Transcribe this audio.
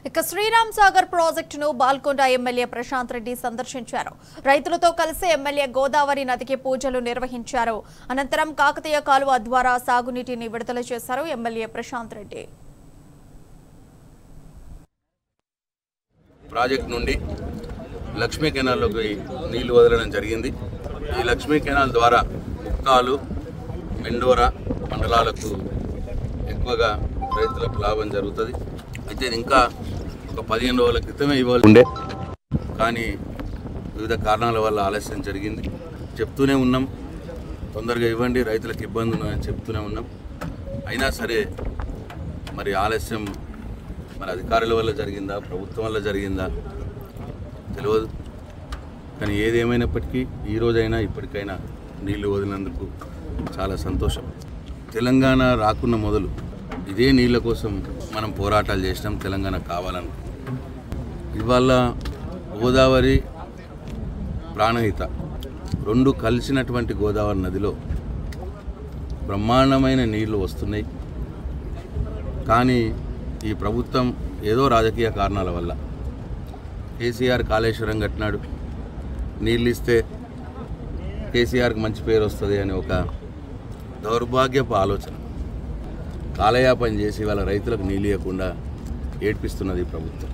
ఇక శ్రీరామ్ సాగర్ ప్రాజెక్టును బాల్కొండ ఎమ్మెల్యే ప్రశాంత్ రెడ్డి సందర్శించారు. రైతులతో కలిసి ఎమ్మెల్యే గోదావరి నదికి పూజలు నిర్వహించారు. అనంతరం కాకతీయ కాలువ ద్వారా సాగునీటిని విడుదల చేశారు ఎమ్మెల్యే ప్రశాంత్ రెడ్డి. ప్రాజెక్ట్ నుండి లక్ష్మీ కెనాల్లోకి నీళ్లు వదలడం జరిగింది. ఈ లక్ష్మీ కెనాల్ ద్వారా ముక్కాలు, మెండోరా మండలాలకు ఎక్కువగా రైతులకు లాభం జరుగుతుంది. అయితే ఇంకా ఒక 15 రోజుల క్రితమే ఇవ్వాలి ఉండే, కానీ వివిధ కారణాల వల్ల ఆలస్యం జరిగింది. చెప్తూనే ఉన్నాం, తొందరగా ఇవ్వండి, రైతులకు ఇబ్బంది ఉన్నాయని చెప్తూనే ఉన్నాం. అయినా సరే మరి ఆలస్యం మరి అధికారుల వల్ల జరిగిందా, ప్రభుత్వం వల్ల జరిగిందా తెలియదు. కానీ ఏదేమైనప్పటికీ ఈరోజైనా ఇప్పటికైనా నీళ్లు వదిలినందుకు చాలా సంతోషం. తెలంగాణ రాకున్న మొదలు ఇదే నీళ్ళ కోసం మనం పోరాటాలు చేసినాం. తెలంగాణ కావాలనుకున్నాం. ఇవాళ గోదావరి, ప్రాణహిత రెండు కలిసినటువంటి గోదావరి నదిలో బ్రహ్మాండమైన నీళ్లు వస్తున్నాయి. కానీ ఈ ప్రభుత్వం ఏదో రాజకీయ కారణాల వల్ల కేసీఆర్ కాళేశ్వరం కట్టినాడు, నీళ్ళు ఇస్తే కేసీఆర్కి మంచి పేరు వస్తుంది అని ఒక దౌర్భాగ్యపు ఆలోచన, కాలయాపన చేసి వాళ్ళ రైతులకు నీళ్ళు ఇవ్వకుండా ఏడ్పిస్తున్నది ప్రభుత్వం.